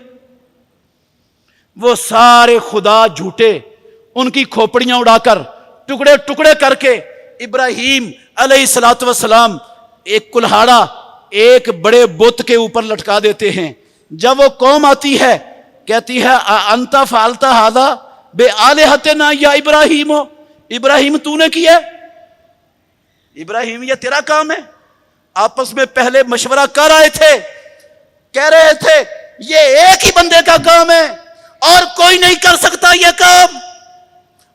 وہ سارے خدا جھوٹے، ان کی کھوپڑیاں اڑا کر، ٹکڑے ٹکڑے کر کے ابراہیم علیہ السلام ایک کلہاڑا ایک بڑے بت کے اوپر لٹکا دیتے ہیں۔ جب وہ قوم آتی ہے کہتی ہے انت فعلت ھذا بآلہتنا یا ابراہیم، ابراہیم تو نے کیا؟ ابراہیم یہ تیرا کام ہے؟ آپس میں پہلے مشورہ کر آئے تھے، کہہ رہے تھے یہ ایک ہی بندے کا کام ہے اور کوئی نہیں کر سکتا یہ کام،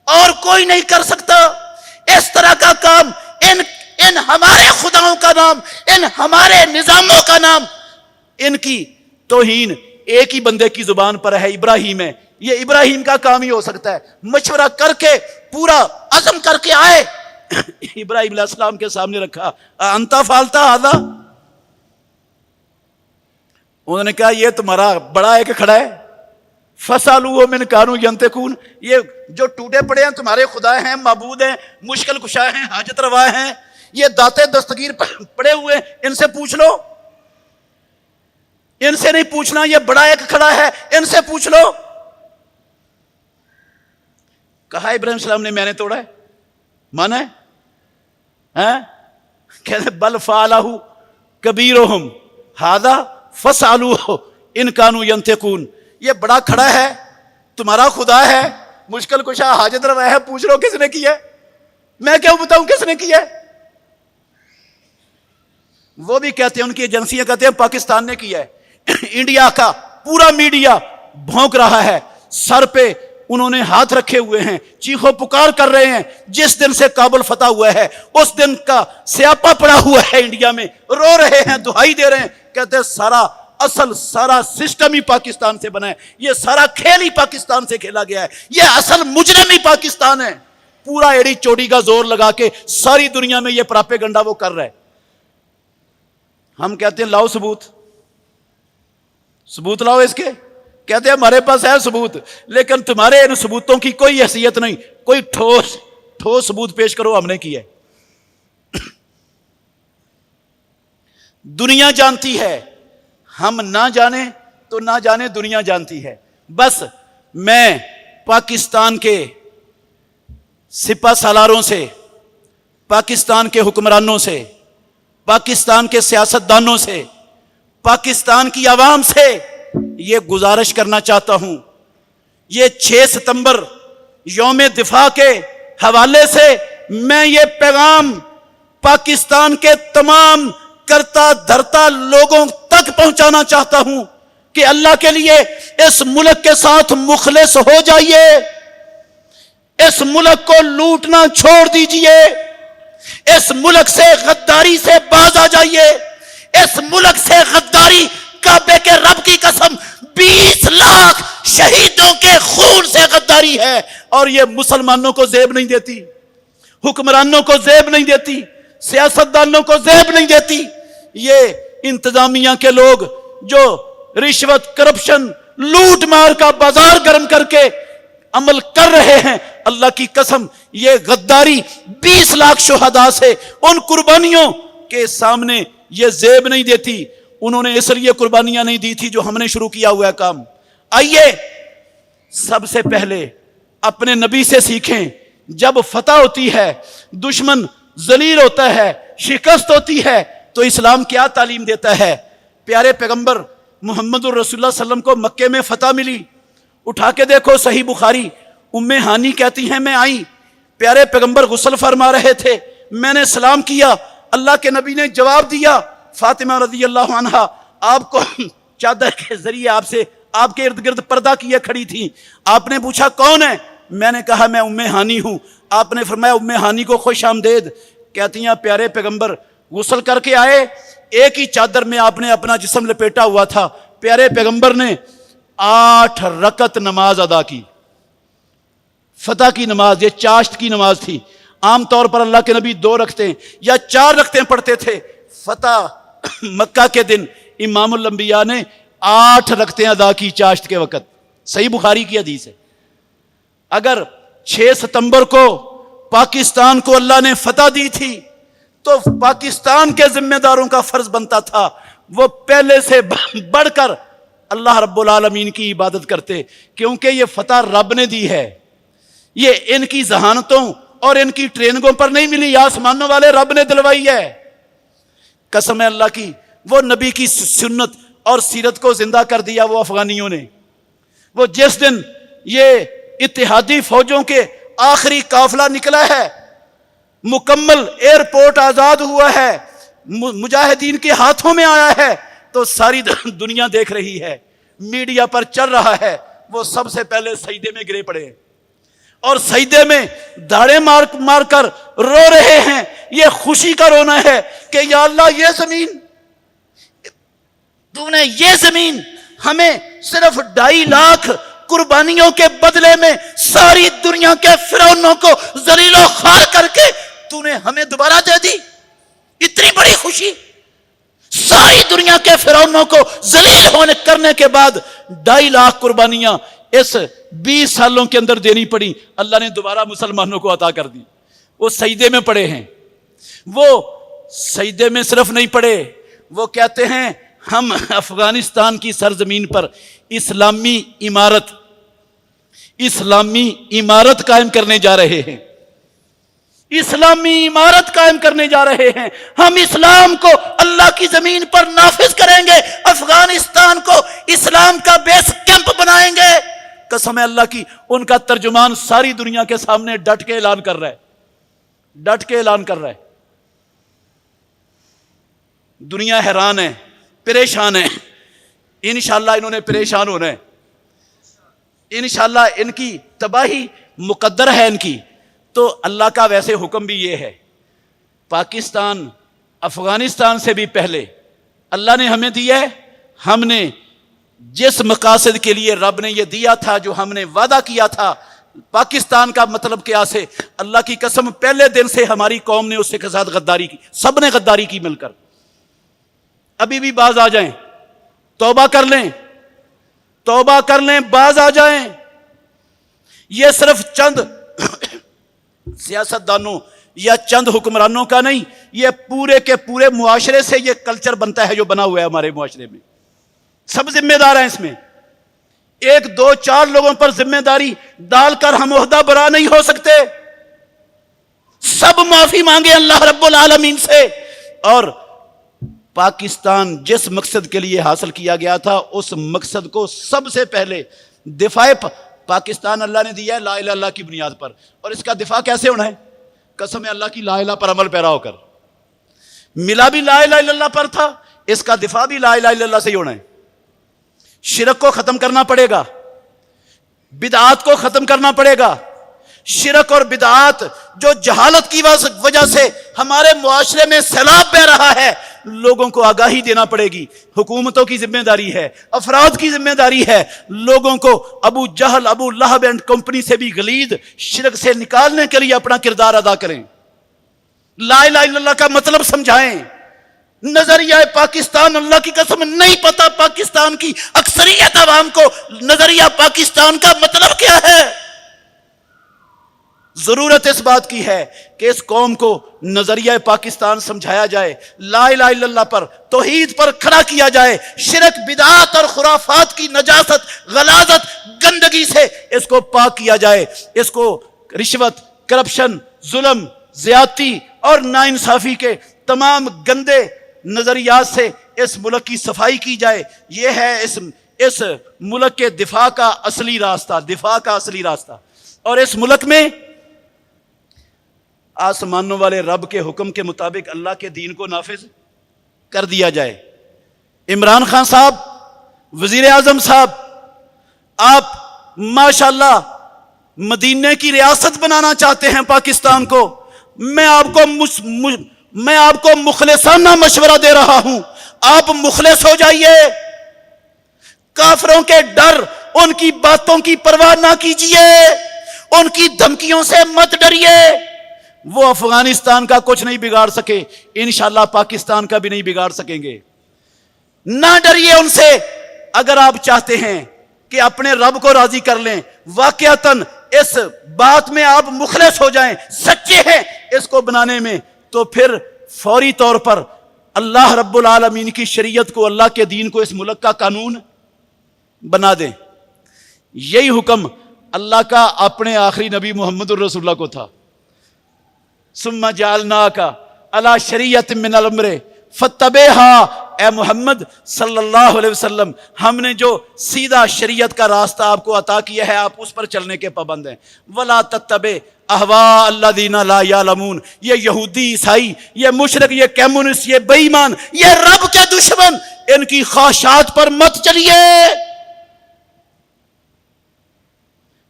اور کوئی نہیں کر سکتا اس طرح کا کام۔ ان ہمارے خداؤں کا نام، ان ہمارے نظاموں کا نام، ان کی توہین ایک ہی بندے کی زبان پر ہے، ابراہیم ہے۔ یہ ابراہیم کا کام ہی ہو سکتا ہے۔ مشورہ کر کے پورا عزم کر کے آئے، ابراہیم علیہ السلام کے سامنے رکھا، انت فعلت ھذا، انہوں نے کہا یہ تمہارا بڑا ایک کھڑا ہے، فَسَأَلُوهُ مِنْ كَانُوا يَنْتِقُونَ، یہ جو ٹوٹے پڑے ہیں تمہارے خدا ہیں، معبود ہیں، مشکل کشا ہیں، حاجت روا ہیں، یہ داتے دستگیر پڑے ہوئے، ان سے پوچھ لو۔ ان سے نہیں پوچھنا، یہ بڑا ایک کھڑا ہے، ان سے پوچھ لو۔ کہا ابراہیم السلام نے میں نے توڑا ہے، مانا ہے؟ کہتے بل فعلہ کبیرہم ھذا فاسألوہ ان کانوا ینطقون، یہ بڑا کھڑا ہے، تمہارا خدا ہے، مشکل کشا حاجت روا ہے، پوچھ لو کس نے کیا ہے، میں کیوں بتاؤں کس نے کیا ہے؟ وہ بھی کہتے ہیں، ان کی ایجنسیاں کہتے ہیں پاکستان نے کیا ہے۔ انڈیا کا پورا میڈیا بھونک رہا ہے، سر پہ انہوں نے ہاتھ رکھے ہوئے ہیں، چیخو پکار کر رہے ہیں۔ جس دن سے کابل فتح ہوا ہے اس دن کا سیاپا پڑا ہوا ہے انڈیا میں، رو رہے ہیں، دہائی دے رہے ہیں، کہتے ہیں سارا سسٹم ہی پاکستان سے بنا ہے، یہ سارا کھیل ہی پاکستان سے کھیلا گیا ہے، یہ اصل مجرم ہی پاکستان ہے۔ پورا ایڑی چوٹی کا زور لگا کے ساری دنیا میں یہ پراپیگنڈا وہ کر رہا ہے۔ ہم کہتے ہیں لاؤ ثبوت لاؤ اس کے، کہتے ہیں ہمارے پاس ہے ثبوت، لیکن تمہارے ان ثبوتوں کی کوئی حیثیت نہیں، کوئی ٹھوس ثبوت پیش کرو ہم نے کیا ہے۔ دنیا جانتی ہے ہم نہ جانیں تو نہ جانے دنیا جانتی ہے. بس میں پاکستان کے سپہ سالاروں سے، پاکستان کے حکمرانوں سے، پاکستان کے سیاستدانوں سے، پاکستان کی عوام سے یہ گزارش کرنا چاہتا ہوں، یہ 6 ستمبر یوم دفاع کے حوالے سے میں یہ پیغام پاکستان کے تمام کرتا دھرتا لوگوں تک پہنچانا چاہتا ہوں کہ اللہ کے لیے اس ملک کے ساتھ مخلص ہو جائیے، اس ملک کو لوٹنا چھوڑ دیجئے، اس ملک سے غداری سے باز آ جائیے. اس ملک سے غداری کعبے کے رب کی قسم 20 لاکھ شہیدوں کے خون سے غداری ہے، اور یہ مسلمانوں کو زیب نہیں دیتی، حکمرانوں کو زیب نہیں دیتی، سیاستدانوں کو زیب نہیں دیتی. یہ انتظامیہ کے لوگ جو رشوت، کرپشن، لوٹ مار کا بازار گرم کر کے عمل کر رہے ہیں، اللہ کی قسم یہ غداری 20 لاکھ شہداء سے ان قربانیوں کے سامنے یہ زیب نہیں دیتی. انہوں نے اس لیے قربانیاں نہیں دی تھی جو ہم نے شروع کیا ہوا ہے کام. آئیے سب سے پہلے اپنے نبی سے سیکھیں. جب فتح ہوتی ہے، دشمن ذلیل ہوتا ہے، شکست ہوتی ہے، تو اسلام کیا تعلیم دیتا ہے؟ پیارے پیغمبر محمد الرسول اللہ صلی اللہ علیہ وسلم کو مکے میں فتح ملی. اٹھا کے دیکھو صحیح بخاری، ام ہانی کہتی ہیں میں آئی، پیارے پیغمبر غسل فرما رہے تھے، میں نے سلام کیا، اللہ کے نبی نے جواب دیا. فاطمہ رضی اللہ عنہا آپ کو چادر کے ذریعے آپ کے ارد گرد پردہ کیے کھڑی تھی. آپ نے پوچھا کون ہے؟ میں نے کہا میں ام ہانی ہوں. آپ نے فرمایا ام ہانی کو خوش آمدید. کہتی ہیں پیارے پیغمبر غسل کر کے آئے، ایک ہی چادر میں آپ نے اپنا جسم لپیٹا ہوا تھا. پیارے پیغمبر نے 8 رکعت نماز ادا کی، فتح کی نماز، یہ چاشت کی نماز تھی. عام طور پر اللہ کے نبی 2 رکعتیں یا 4 رکعتیں پڑھتے تھے. فتح مکہ کے دن امام الانبیاء نے 8 رکعتیں ادا کی چاشت کے وقت. صحیح بخاری کی حدیث ہے. اگر 6 ستمبر کو پاکستان کو اللہ نے فتح دی تھی تو پاکستان کے ذمہ داروں کا فرض بنتا تھا وہ پہلے سے بڑھ کر اللہ رب العالمین کی عبادت کرتے، کیونکہ یہ فتح رب نے دی ہے. یہ ان کی ذہانتوں اور ان کی ٹریننگوں پر نہیں ملی، آسمانوں والے رب نے دلوائی ہے. قسم ہے اللہ کی، وہ نبی کی سنت اور سیرت کو زندہ کر دیا وہ افغانیوں نے. وہ جس دن یہ اتحادی فوجوں کے آخری قافلہ نکلا ہے، مکمل ایئرپورٹ آزاد ہوا ہے، مجاہدین کے ہاتھوں میں آیا ہے، تو ساری دنیا دیکھ رہی ہے، میڈیا پر چل رہا ہے. وہ سب سے پہلے سجدے میں گرے پڑے اور سجدے میں دھاڑے مار کر رو رہے ہیں. یہ خوشی کا رونا ہے کہ یا اللہ یہ زمین، تو نے یہ زمین ہمیں صرف 2.5 لاکھ قربانیوں کے بدلے میں ساری دنیا کے فرعونوں کو ذلیل و خوار کر کے تو نے ہمیں دوبارہ دے دی. اتنی بڑی خوشی، ساری دنیا کے فرعونوں کو ذلیل ہونے کرنے کے بعد 2.5 لاکھ قربانیاں اس 20 سالوں کے اندر دینی پڑی. اللہ نے دوبارہ مسلمانوں کو عطا کر دی. وہ سجدے میں پڑے ہیں. وہ سجدے میں صرف نہیں پڑے، وہ کہتے ہیں ہم افغانستان کی سرزمین پر اسلامی عمارت قائم کرنے جا رہے ہیں. اسلامی عمارت قائم کرنے جا رہے ہیں. ہم اسلام کو اللہ کی زمین پر نافذ کریں گے، افغانستان کو اسلام کا بیس کیمپ بنائیں گے. قسم ہے اللہ کی، ان کا ترجمان ساری دنیا کے سامنے ڈٹ کے اعلان کر رہا ہے. دنیا حیران ہے، پریشان ہے. انشاءاللہ انہوں نے پریشان ہونا ہے. انشاءاللہ ان کی تباہی مقدر ہے ان کی. تو اللہ کا ویسے حکم بھی یہ ہے، پاکستان افغانستان سے بھی پہلے اللہ نے ہمیں دیا ہے. ہم نے جس مقاصد کے لیے رب نے یہ دیا تھا، جو ہم نے وعدہ کیا تھا پاکستان کا مطلب کیا سے، اللہ کی قسم پہلے دن سے ہماری قوم نے اس کے ساتھ غداری کی، سب نے غداری کی مل کر. ابھی بھی باز آ جائیں، توبہ کر لیں، باز آ جائیں. یہ صرف چند سیاستدانوں یا چند حکمرانوں کا نہیں، یہ پورے کے پورے معاشرے سے یہ کلچر بنتا ہے جو بنا ہوا ہے ہمارے معاشرے میں. سب ذمہ دار ہیں اس میں. ایک دو چار لوگوں پر ذمہ داری ڈال کر ہم عہدہ برا نہیں ہو سکتے. سب معافی مانگے اللہ رب العالمین سے. اور پاکستان جس مقصد کے لیے حاصل کیا گیا تھا اس مقصد کو سب سے پہلے دفاع پاکستان اللہ نے دیا ہے لا الہ الا اللہ کی بنیاد پر. اور اس کا دفاع کیسے ہونا ہے؟ قسم اللہ کی لا الہ پر عمل پیرا ہو کر. ملا بھی لا الہ الا اللہ پر تھا, اس کا دفاع بھی لا الہ الا اللہ سے ہی ہونا ہے. شرک کو ختم کرنا پڑے گا, بدعات کو ختم کرنا پڑے گا. شرک اور بدعات جو جہالت کی وجہ سے ہمارے معاشرے میں سیلاب بہ رہا ہے, لوگوں کو آگاہی دینا پڑے گی. حکومتوں کی ذمہ داری ہے, افراد کی ذمہ داری ہے, لوگوں کو ابو جہل ابو لہب اینڈ کمپنی سے بھی غلید شرک سے نکالنے کے لیے اپنا کردار ادا کریں. لا الہ الا اللہ کا مطلب سمجھائیں. نظریہ پاکستان اللہ کی قسم نہیں پتا پاکستان کی اکثریت عوام کو نظریہ پاکستان کا مطلب کیا ہے. ضرورت اس بات کی ہے کہ اس قوم کو نظریہ پاکستان سمجھایا جائے, لا الہ الا اللہ پر توحید پر کھڑا کیا جائے, شرک بدعات اور خرافات کی نجاست غلاظت گندگی سے اس کو پاک کیا جائے. اس کو رشوت کرپشن ظلم زیادتی اور ناانصافی کے تمام گندے نظریات سے اس ملک کی صفائی کی جائے. یہ ہے اس ملک کے دفاع کا اصلی راستہ, دفاع کا اصلی راستہ. اور اس ملک میں آسمانوں والے رب کے حکم کے مطابق اللہ کے دین کو نافذ کر دیا جائے. عمران خان صاحب, وزیر اعظم صاحب, آپ ماشاءاللہ مدینے کی ریاست بنانا چاہتے ہیں پاکستان کو. میں آپ کو مخلصانہ مشورہ دے رہا ہوں, آپ مخلص ہو جائیے. کافروں کے ڈر, ان کی باتوں کی پرواہ نہ کیجیے, ان کی دھمکیوں سے مت ڈریے. وہ افغانستان کا کچھ نہیں بگاڑ سکے, انشاءاللہ پاکستان کا بھی نہیں بگاڑ سکیں گے. نہ ڈریے ان سے. اگر آپ چاہتے ہیں کہ اپنے رب کو راضی کر لیں, واقعتاً اس بات میں آپ مخلص ہو جائیں, سچے ہیں اس کو بنانے میں, تو پھر فوری طور پر اللہ رب العالمین کی شریعت کو, اللہ کے دین کو اس ملک کا قانون بنا دیں. یہی حکم اللہ کا اپنے آخری نبی محمد الرسول اللہ کو تھا. ثم جعلناک علی شریعت من الامر فتبعها. اے محمد صلی اللہ علیہ وسلم, ہم نے جو سیدھا شریعت کا راستہ آپ کو عطا کیا ہے, آپ اس پر چلنے کے پابند ہیں. ولا تتبع اہواء الذین لا یعلمون. یہ یہودی عیسائی, یہ مشرک, یہ کمیونسٹ, یہ بے ایمان, یہ رب کے دشمن, ان کی خواہشات پر مت چلیے.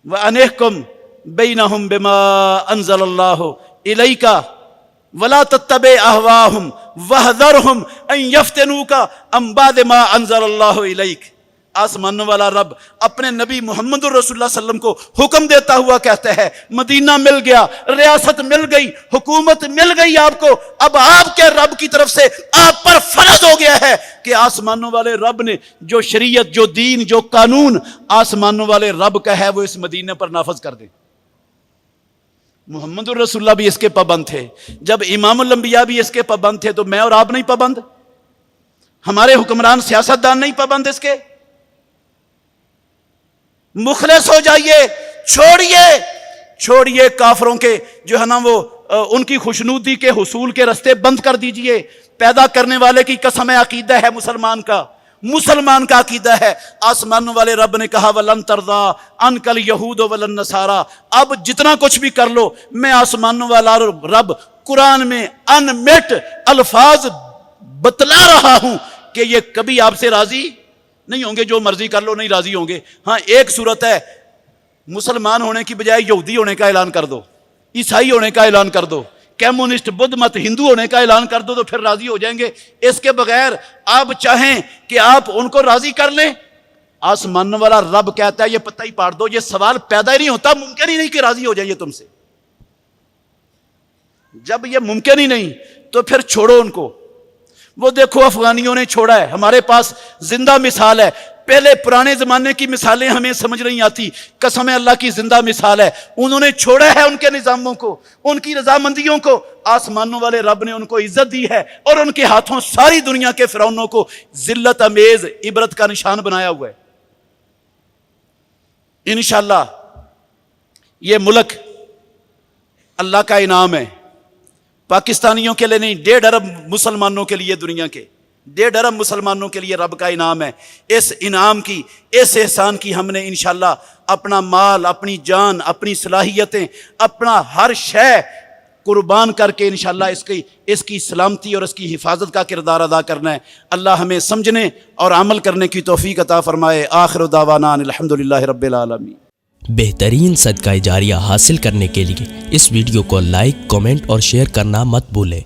وَأَنِحْكُمْ بَيْنَهُمْ بِمَا أَنزَلَ اللَّهُ إِلَيْكَ وَلَا تَتَّبِعْ أَهْوَاءَهُمْ وَاحْذَرْهُمْ أَن يَفْتِنُوكَ عَن بَعْدِ مَا أَنزَلَ اللَّهُ إِلَيْكَ. آسمانوں والا رب اپنے نبی محمد الرسول اللہ صلی اللہ علیہ وسلم کو حکم دیتا ہوا کہتا ہے, مدینہ مل گیا, ریاست مل گئی, حکومت مل گئی آپ کو, اب آپ کے رب کی طرف سے آپ پر فرض ہو گیا ہے کہ آسمانوں والے رب نے جو شریعت, جو دین, جو قانون آسمانوں والے رب کا ہے وہ اس مدینہ پر نافذ کر دیں. محمد الرسول اللہ بھی اس کے پابند تھے, جب امام الانبیاء بھی اس کے پابند تھے, تو میں اور آپ نہیں پابند؟ ہمارے حکمران سیاستدان نہیں پابند اس کے؟ مخلص ہو جائیے, چھوڑیے کافروں کے جو ہے نا وہ ان کی خوشنودی کے حصول کے رستے بند کر دیجئے. پیدا کرنے والے کی قسم عقیدہ ہے مسلمان کا عقیدہ ہے. آسمانوں والے رب نے کہا وَلَن تَرْضَىٰ عَنْكَ الْيَهُودُ وَلَا النَّصَارَىٰ. اب جتنا کچھ بھی کر لو, میں آسمانوں والا رب قرآن میں انمٹ الفاظ بتلا رہا ہوں کہ یہ کبھی آپ سے راضی نہیں ہوں گے. جو مرضی کر لو, نہیں راضی ہوں گے. ہاں ایک صورت ہے, مسلمان ہونے کی بجائے یہودی ہونے کا اعلان کر دو, عیسائی ہونے کا اعلان کر دو, کمیونسٹ بدھ مت ہندو ہونے کا اعلان کر دو, تو پھر راضی ہو جائیں گے. اس کے بغیر آپ چاہیں کہ آپ ان کو راضی کر لیں, آسمانوں والا رب کہتا ہے یہ پتہ ہی پاڑ دو, یہ سوال پیدا ہی نہیں ہوتا, ممکن ہی نہیں کہ راضی ہو جائیں تم سے. جب یہ ممکن ہی نہیں تو پھر چھوڑو ان کو. وہ دیکھو افغانیوں نے چھوڑا ہے، ہمارے پاس زندہ مثال ہے. پہلے پرانے زمانے کی مثالیں ہمیں سمجھ نہیں آتی، قسم اللہ کی زندہ مثال ہے. انہوں نے چھوڑا ہے ان کے نظاموں کو، ان کی رضامندیوں کو. آسمانوں والے رب نے ان کو عزت دی ہے اور ان کے ہاتھوں ساری دنیا کے فرعونوں کو ذلت امیز عبرت کا نشان بنایا ہوا ہے. انشاءاللہ یہ ملک اللہ کا انعام ہے، پاکستانیوں کے لیے نہیں، 1.5 ارب مسلمانوں کے لیے، دنیا کے 1.5 ارب مسلمانوں کے لیے رب کا انعام ہے. اس انعام کی، اس احسان کی ہم نے انشاءاللہ اپنا مال، اپنی جان، اپنی صلاحیتیں، اپنا ہر شے قربان کر کے انشاءاللہ اس کی سلامتی اور اس کی حفاظت کا کردار ادا کرنا ہے. اللہ ہمیں سمجھنے اور عمل کرنے کی توفیق عطا فرمائے. آخر دعوانا الحمدللہ رب العالمین. بہترین صدقہ جاریہ حاصل کرنے کے لیے اس ویڈیو کو لائک، کمنٹ اور شیئر کرنا مت بھولیں.